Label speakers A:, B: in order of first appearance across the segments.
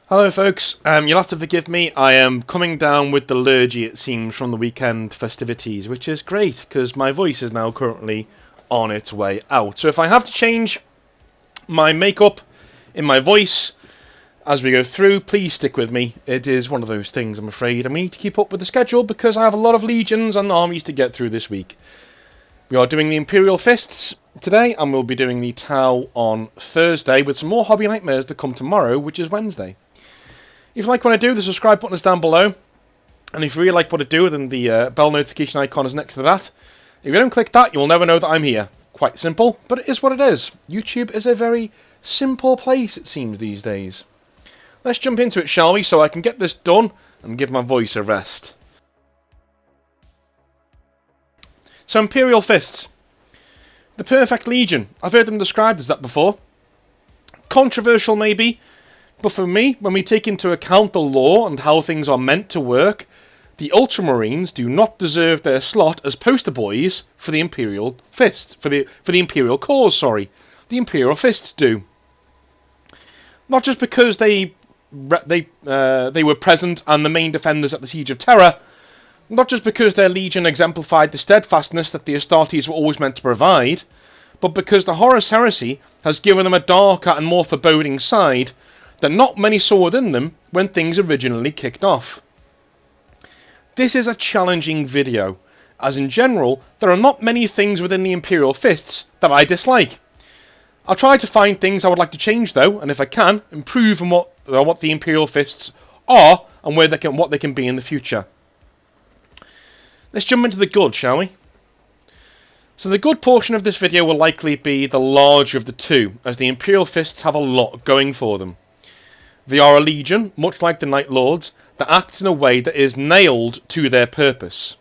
A: Hello folks, you'll have to forgive me, I am coming down with the lurgy it seems from the weekend festivities, which is great because my voice is now currently on its way out. So if I have to change my makeup in my voice as we go through, please stick with me. It is one of those things, I'm afraid. I need to keep up with the schedule because I have a lot of legions and armies to get through this week. We are doing the Imperial Fists today and we'll be doing the Tau on Thursday with some more Hobby Nightmares to come tomorrow, which is Wednesday. If you like what I do, the subscribe button is down below. And if you really like what I do, then the bell notification icon is next to that. If you don't click that, you'll never know that I'm here. Quite simple, but it is what it is. YouTube is a very simple place, it seems, these days. Let's jump into it, shall we, so I can get this done and give my voice a rest. So, Imperial Fists. The Perfect Legion. I've heard them described as that before. Controversial, maybe. But for me, when we take into account the lore and how things are meant to work, the Ultramarines do not deserve their slot as poster boys for the Imperial Fists, for the Imperial cause, sorry. The Imperial Fists do. Not just because they were present and the main defenders at the Siege of Terra, not just because their legion exemplified the steadfastness that the Astartes were always meant to provide, but because the Horus Heresy has given them a darker and more foreboding side that not many saw within them when things originally kicked off. This is a challenging video, as in general, there are not many things within the Imperial Fists that I dislike. I'll try to find things I would like to change though, and if I can, improve on what the Imperial Fists are, and what they can be in the future. Let's jump into the good, shall we? So the good portion of this video will likely be the larger of the two, as the Imperial Fists have a lot going for them. They are a legion, much like the Night Lords, that acts in a way that is nailed to their purpose.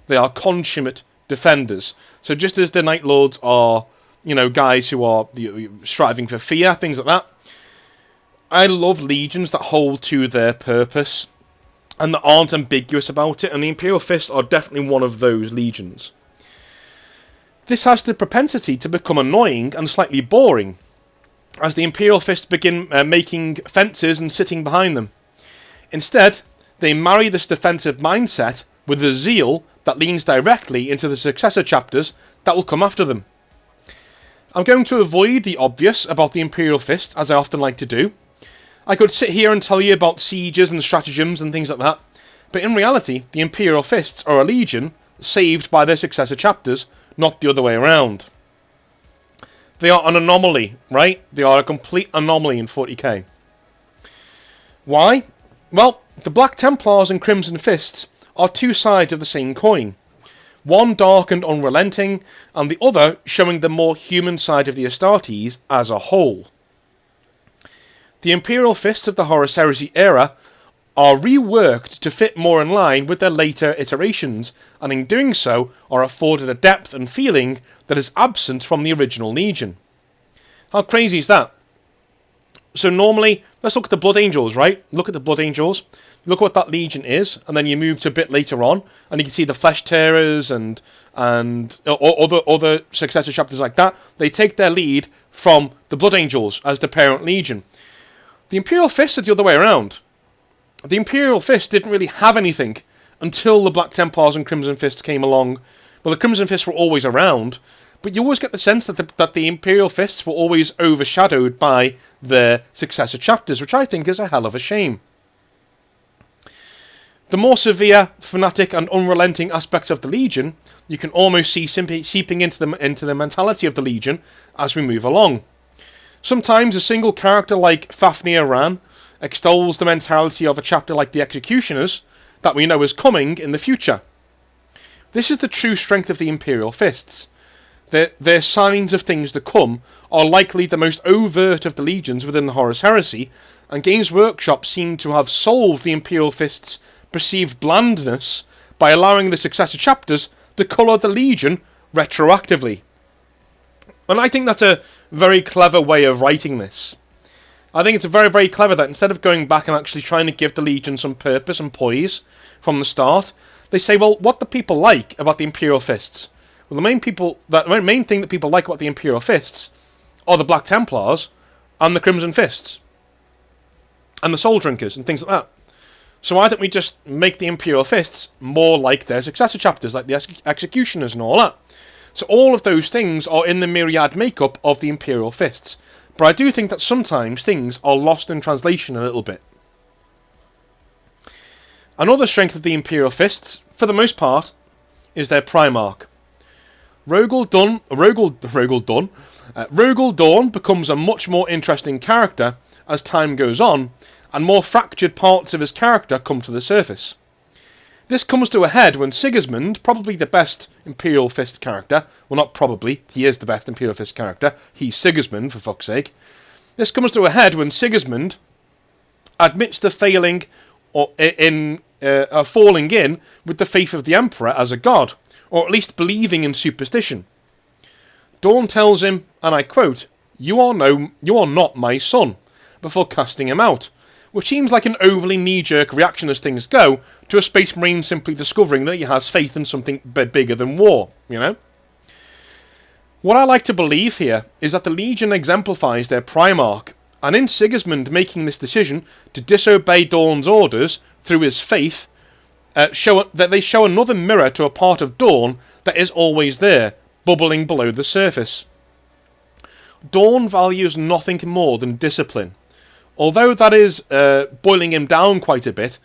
A: They are consummate defenders. So just as the Night Lords are, guys who are striving for fear, things like that, I love legions that hold to their purpose and that aren't ambiguous about it, and the Imperial Fists are definitely one of those legions. This has the propensity to become annoying and slightly boring, as the Imperial Fists begin making fences and sitting behind them. Instead, they marry this defensive mindset with a zeal that leans directly into the successor chapters that will come after them. I'm going to avoid the obvious about the Imperial Fist, as I often like to do. I could sit here and tell you about sieges and stratagems and things like that, but in reality, the Imperial Fists are a legion saved by their successor chapters, not the other way around. They are an anomaly, right? They are a complete anomaly in 40k. Why? Well, the Black Templars and Crimson Fists are two sides of the same coin. One dark and unrelenting, and the other showing the more human side of the Astartes as a whole. The Imperial Fists of the Horus Heresy era are reworked to fit more in line with their later iterations, and in doing so are afforded a depth and feeling that is absent from the original Legion. How crazy is that? So normally, let's look at the Blood Angels, right? Look at the Blood Angels, look what that Legion is, and then you move to a bit later on, and you can see the Flesh Tearers and other successor chapters like that. They take their lead from the Blood Angels as the parent Legion. The Imperial Fist is the other way around. The Imperial Fist didn't really have anything until the Black Templars and Crimson Fists came along. Well, the Crimson Fists were always around, but you always get the sense that the Imperial Fists were always overshadowed by their successor chapters, which I think is a hell of a shame. The more severe, fanatic and unrelenting aspects of the Legion, you can almost see seeping into the mentality of the Legion as we move along. Sometimes a single character like Fafnir Ran extols the mentality of a chapter like the Executioners that we know is coming in the future. This is the true strength of the Imperial Fists. Their signs of things to come are likely the most overt of the legions within the Horus Heresy, and Games Workshop seem to have solved the Imperial Fists' perceived blandness by allowing the successor chapters to colour the Legion retroactively. And I think that's a very clever way of writing this. I think it's very, very clever that instead of going back and actually trying to give the Legion some purpose and poise from the start, they say, well, what do people like about the Imperial Fists? Well, the main thing that people like about the Imperial Fists are the Black Templars and the Crimson Fists. and the Soul Drinkers and things like that. So why don't we just make the Imperial Fists more like their successor chapters, like the Executioners and all that? So all of those things are in the myriad makeup of the Imperial Fists. But I do think that sometimes things are lost in translation a little bit. Another strength of the Imperial Fists, for the most part, is their Primarch. Rogel Dawn becomes a much more interesting character as time goes on, and more fractured parts of his character come to the surface. This comes to a head when Sigismund, probably the best Imperial Fist character, well not probably, he is the best Imperial Fist character, he's Sigismund for fuck's sake. This comes to a head when Sigismund admits to falling in with the faith of the Emperor as a god, or at least believing in superstition. Dawn tells him, and I quote, you are not my son," before casting him out, which seems like an overly knee-jerk reaction as things go to a Space Marine simply discovering that he has faith in something bigger than war, you know? What I like to believe here is that the Legion exemplifies their Primarch, and in Sigismund making this decision to disobey Dawn's orders through his faith, they show another mirror to a part of Dawn that is always there, bubbling below the surface. Dawn values nothing more than discipline, although that is boiling him down quite a bit.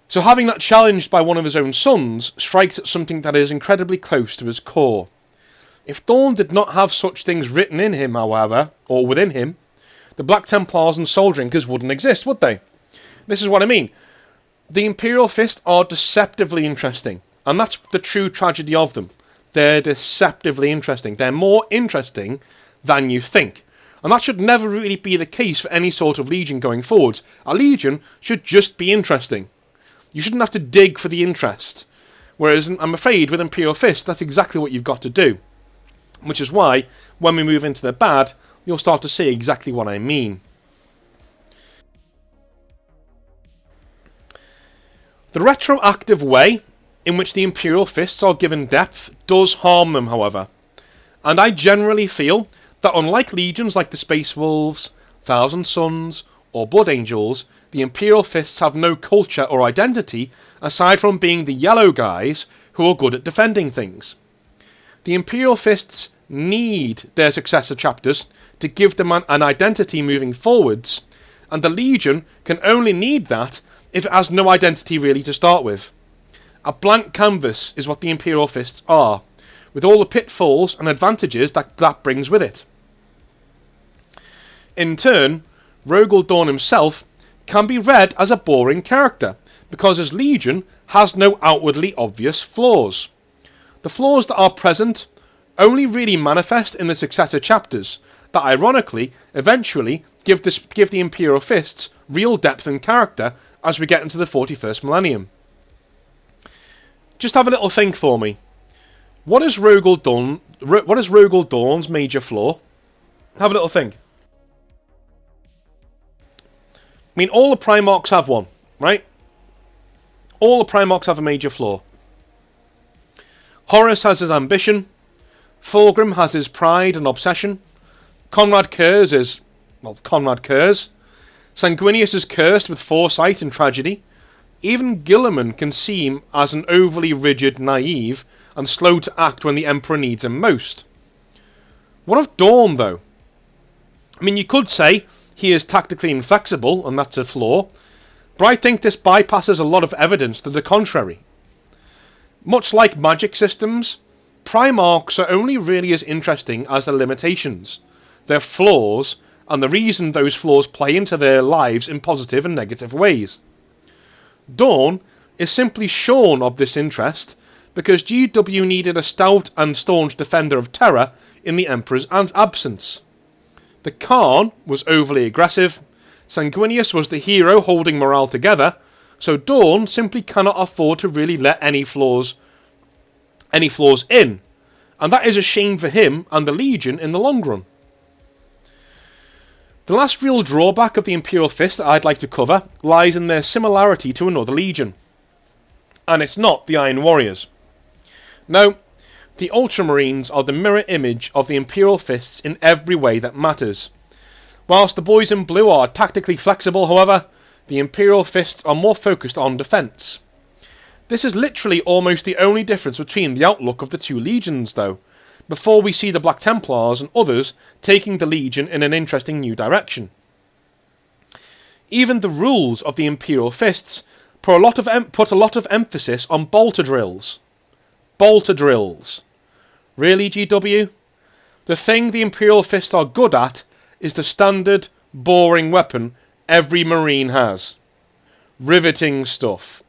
A: So having that challenged by one of his own sons strikes at something that is incredibly close to his core. If Dawn did not have such things written in him, however, or within him, the Black Templars and Soul Drinkers wouldn't exist, would they? This is what I mean. The Imperial Fist are deceptively interesting, and that's the true tragedy of them. They're deceptively interesting. They're more interesting than you think. And that should never really be the case for any sort of Legion going forwards. A Legion should just be interesting. You shouldn't have to dig for the interest. Whereas, I'm afraid, with Imperial Fist, that's exactly what you've got to do. Which is why, when we move into the bad, you'll start to see exactly what I mean. The retroactive way in which the Imperial Fists are given depth does harm them, however. And I generally feel that unlike legions like the Space Wolves, Thousand Sons, or Blood Angels, the Imperial Fists have no culture or identity aside from being the yellow guys who are good at defending things. The Imperial Fists need their successor chapters to give them an identity moving forwards, and the Legion can only need that if it has no identity really to start with. A blank canvas is what the Imperial Fists are, with all the pitfalls and advantages that brings with it. In turn, Rogel Dawn himself can be read as a boring character, because his Legion has no outwardly obvious flaws. The flaws that are present only really manifest in the successor chapters, that ironically, eventually, give the Imperial Fists real depth and character as we get into the 41st millennium. Just have a little think for me. What is Rogel Dawn's major flaw? Have a little think. I mean, all the Primarchs have one, right? All the Primarchs have a major flaw. Horus has his ambition. Fulgrim has his pride and obsession. Conrad Curze is, well, Conrad Curze. Sanguinius is cursed with foresight and tragedy. Even Guilliman can seem as an overly rigid, naive, and slow to act when the Emperor needs him most. What of Dawn, though? I mean, you could say he is tactically inflexible, and that's a flaw, but I think this bypasses a lot of evidence to the contrary. Much like magic systems, Primarchs are only really as interesting as their limitations, their flaws, and the reason those flaws play into their lives in positive and negative ways. Dawn is simply shorn of this interest because GW needed a stout and staunch defender of terror in the Emperor's absence. The Khan was overly aggressive, Sanguinius was the hero holding morale together, so Dawn simply cannot afford to really let any flaws in, and that is a shame for him and the Legion in the long run. The last real drawback of the Imperial Fist that I'd like to cover lies in their similarity to another Legion. And it's not the Iron Warriors. No, the Ultramarines are the mirror image of the Imperial Fists in every way that matters. Whilst the boys in blue are tactically flexible, however, the Imperial Fists are more focused on defence. This is literally almost the only difference between the outlook of the two legions, though, before we see the Black Templars and others taking the Legion in an interesting new direction. Even the rules of the Imperial Fists put a lot of emphasis on bolter drills. Bolter drills. Really, GW? The thing the Imperial Fists are good at is the standard, boring weapon every Marine has. Riveting stuff.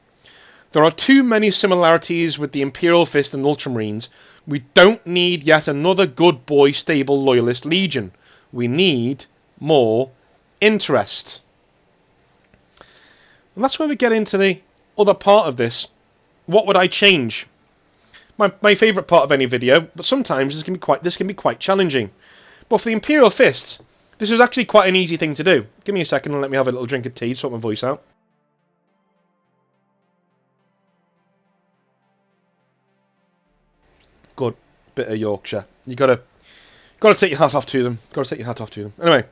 A: There are too many similarities with the Imperial Fist and Ultramarines. We don't need yet another good boy stable loyalist legion. We need more interest. And that's where we get into the other part of this. What would I change? My favourite part of any video, but sometimes this can be quite challenging. But for the Imperial Fists, this is actually quite an easy thing to do. Give me a second and let me have a little drink of tea to sort my voice out. Good bit of Yorkshire. You gotta take your hat off to them. Gotta take your hat off to them. Anyway,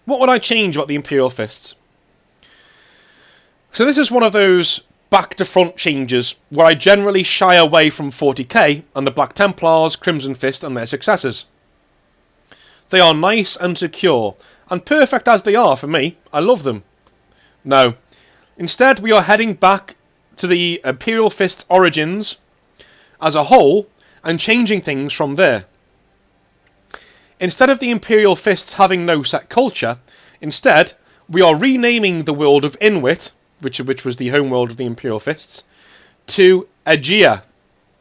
A: what would I change about the Imperial Fists? So this is one of those back to front changes where I generally shy away from 40k and the Black Templars, Crimson Fist and their successors. They are nice and secure, and perfect as they are for me. I love them. No. Instead, we are heading back to the Imperial Fist's origins as a whole and changing things from there. Instead of the Imperial Fists having no set culture, instead, we are renaming the world of Inwit, which was the home world of the Imperial Fists, to Aegea,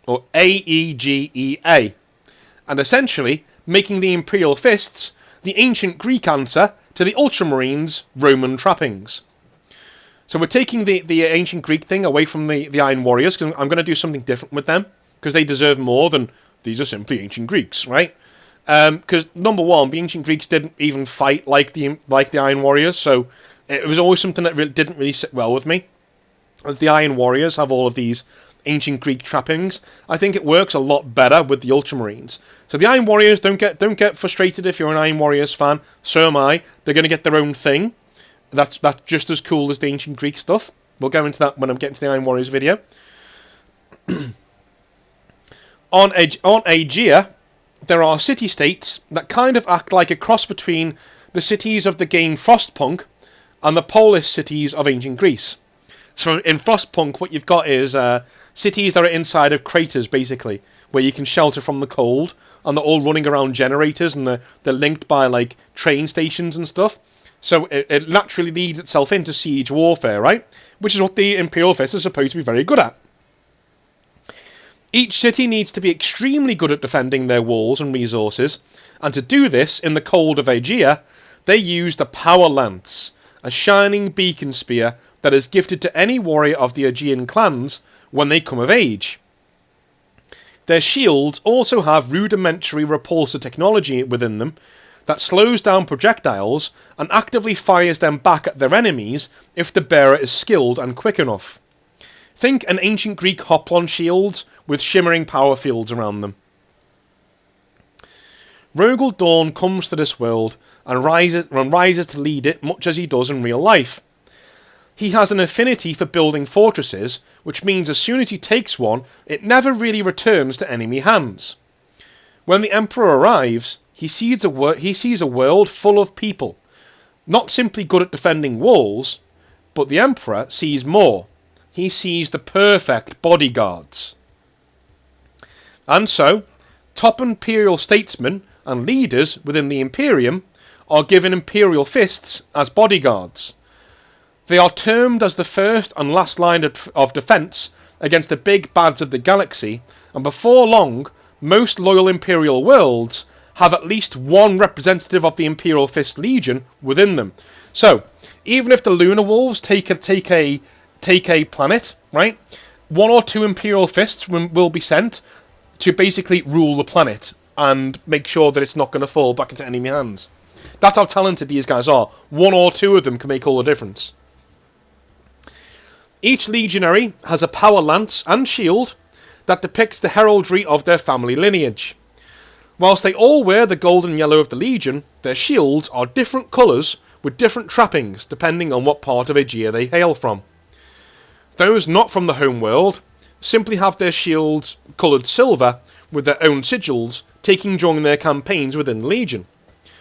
A: or Aegea, and essentially making the Imperial Fists the ancient Greek answer to the Ultramarines' Roman trappings. So we're taking the ancient Greek thing away from the Iron Warriors, because I'm going to do something different with them, because they deserve more than these are simply ancient Greeks, right? Because number one, the ancient Greeks didn't even fight like the Iron Warriors, so it was always something that didn't really sit well with me. The Iron Warriors have all of these ancient Greek trappings. I think it works a lot better with the Ultramarines. So the Iron Warriors, don't get frustrated if you're an Iron Warriors fan. So am I. They're going to get their own thing. That's just as cool as the ancient Greek stuff. We'll go into that when I'm getting to the Iron Warriors video. On Aegea, there are city-states that kind of act like a cross between the cities of the game Frostpunk and the polis cities of ancient Greece. So in Frostpunk, what you've got is cities that are inside of craters, basically, where you can shelter from the cold, and they're all running around generators, and they're linked by like train stations and stuff. So it naturally leads itself into siege warfare, right? Which is what the Imperial Fist is supposed to be very good at. Each city needs to be extremely good at defending their walls and resources, and to do this, in the cold of Aegea, they use the Power Lance, a shining beacon spear that is gifted to any warrior of the Aegean clans when they come of age. Their shields also have rudimentary repulsor technology within them that slows down projectiles and actively fires them back at their enemies if the bearer is skilled and quick enough. Think an ancient Greek hoplon shields with shimmering power fields around them. Rogel Dawn comes to this world and rises to lead it much as he does in real life. He has an affinity for building fortresses, which means as soon as he takes one, it never really returns to enemy hands. When the Emperor arrives, he sees a world full of people, not simply good at defending walls, but the Emperor sees more. He sees the perfect bodyguards. And so, top Imperial statesmen and leaders within the Imperium are given Imperial Fists as bodyguards. They are termed as the first and last line of defence against the big bads of the galaxy, and before long, most loyal Imperial worlds have at least one representative of the Imperial Fist Legion within them. So, even if the Lunar Wolves take a planet, right, one or two Imperial Fists will be sent to basically rule the planet and make sure that it's not going to fall back into enemy hands. That's how talented these guys are. One or two of them can make all the difference. Each legionary has a power lance and shield that depicts the heraldry of their family lineage. Whilst they all wear the gold and yellow of the Legion, their shields are different colours with different trappings depending on what part of Aegea they hail from. Those not from the home world simply have their shields coloured silver with their own sigils taken during their campaigns within the Legion.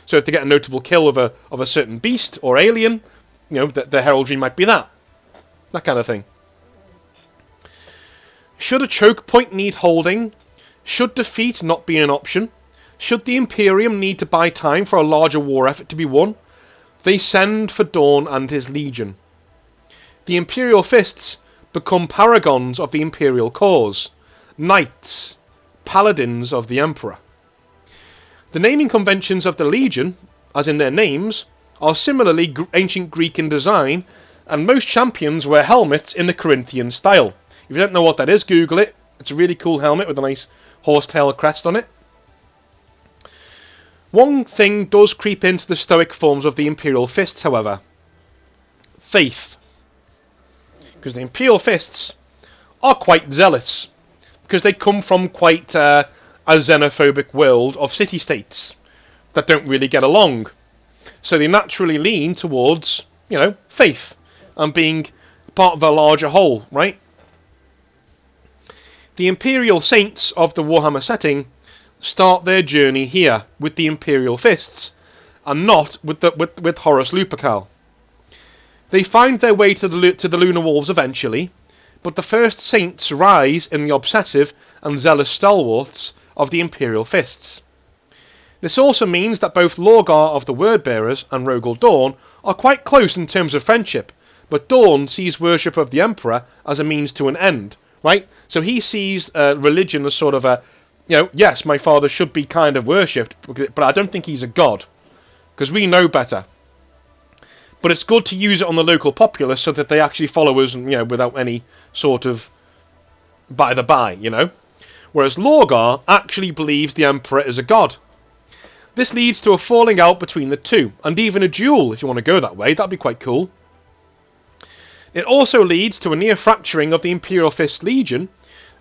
A: So if they get a notable kill of a certain beast or alien, their heraldry might be that kind of thing. Should a choke point need holding? Should defeat not be an option? Should the Imperium need to buy time for a larger war effort to be won? They send for Dawn and his Legion. The Imperial Fists become Paragons of the Imperial cause, Knights, Paladins of the Emperor. The naming conventions of the Legion, as in their names, are similarly ancient Greek in design, and most champions wear helmets in the Corinthian style. If you don't know what that is, Google it. It's a really cool helmet with a nice horsetail crest on it. One thing does creep into the stoic forms of the Imperial Fists, however. Faith. Because the Imperial Fists are quite zealous. Because they come from quite a xenophobic world of city-states that don't really get along. So they naturally lean towards, faith and being part of the larger whole, right? The Imperial Saints of the Warhammer setting start their journey here with the Imperial Fists, and not with Horus Lupercal. They find their way to the Lunar Wolves eventually, but the first Saints rise in the obsessive and zealous stalwarts of the Imperial Fists. This also means that both Lorgar of the Wordbearers and Rogel Dawn are quite close in terms of friendship, but Dawn sees worship of the Emperor as a means to an end, right? So he sees religion as sort of a, yes, my father should be kind of worshipped, but I don't think he's a god, because we know better. But it's good to use it on the local populace so that they actually follow us, without any sort of by the by, Whereas Lorgar actually believes the Emperor is a god. This leads to a falling out between the two, and even a duel, if you want to go that way. That'd be quite cool. It also leads to a near fracturing of the Imperial Fist Legion,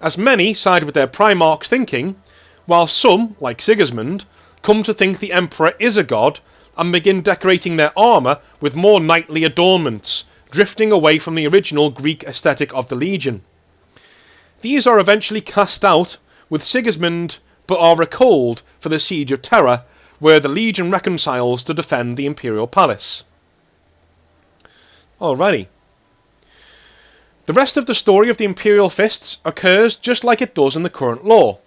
A: as many side with their Primarch's thinking, while some, like Sigismund, come to think the Emperor is a god, and begin decorating their armour with more knightly adornments, drifting away from the original Greek aesthetic of the Legion. These are eventually cast out, with Sigismund, but are recalled for the Siege of Terra, where the Legion reconciles to defend the Imperial Palace. Alrighty. The rest of the story of the Imperial Fists occurs just like it does in the current lore.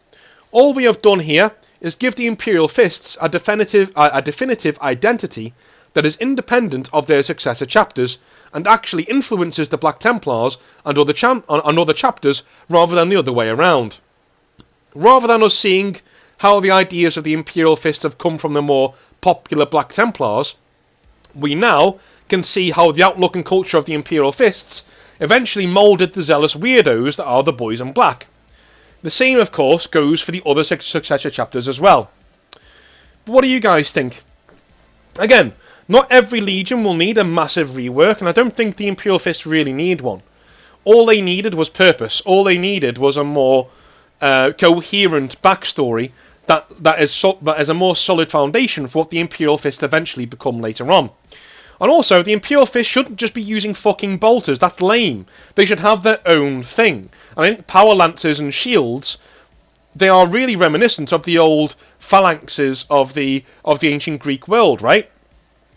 A: All we have done here is give the Imperial Fists a definitive identity that is independent of their successor chapters, and actually influences the Black Templars and other chapters rather than the other way around. Rather than us seeing how the ideas of the Imperial Fist have come from the more popular Black Templars, we now can see how the outlook and culture of the Imperial Fists eventually moulded the zealous weirdos that are the Boys in Black. The same, of course, goes for the other successor chapters as well. But what do you guys think? Again, not every Legion will need a massive rework, and I don't think the Imperial Fists really need one. All they needed was purpose. All they needed was a more coherent backstory that is a more solid foundation for what the Imperial Fists eventually become later on. And also, the Imperial Fist shouldn't just be using fucking bolters. That's lame. They should have their own thing. I think power lancers and shields, they are really reminiscent of the old phalanxes of the ancient Greek world, right?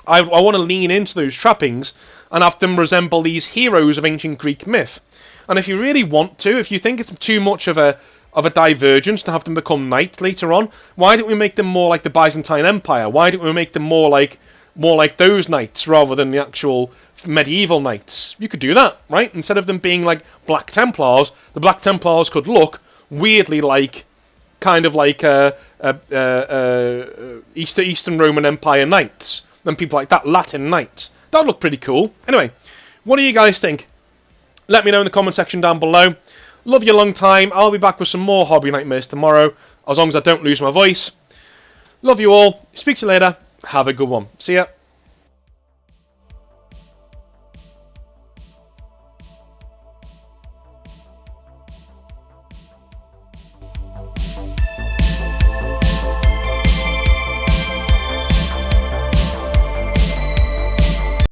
A: I want to lean into those trappings and have them resemble these heroes of ancient Greek myth. And if you really want to, if you think it's too much of a divergence to have them become knights later on, why don't we make them more like the Byzantine Empire? Why don't we make them more like those knights rather than the actual medieval knights? You could do that, right? Instead of them being like Black Templars, the Black Templars could look weirdly like, kind of like Eastern Roman Empire knights. And people like that, Latin knights. That would look pretty cool. Anyway, what do you guys think? Let me know in the comment section down below. Love you a long time. I'll be back with some more Hobby Nightmares tomorrow, as long as I don't lose my voice. Love you all. Speak to you later. Have a good one. See ya.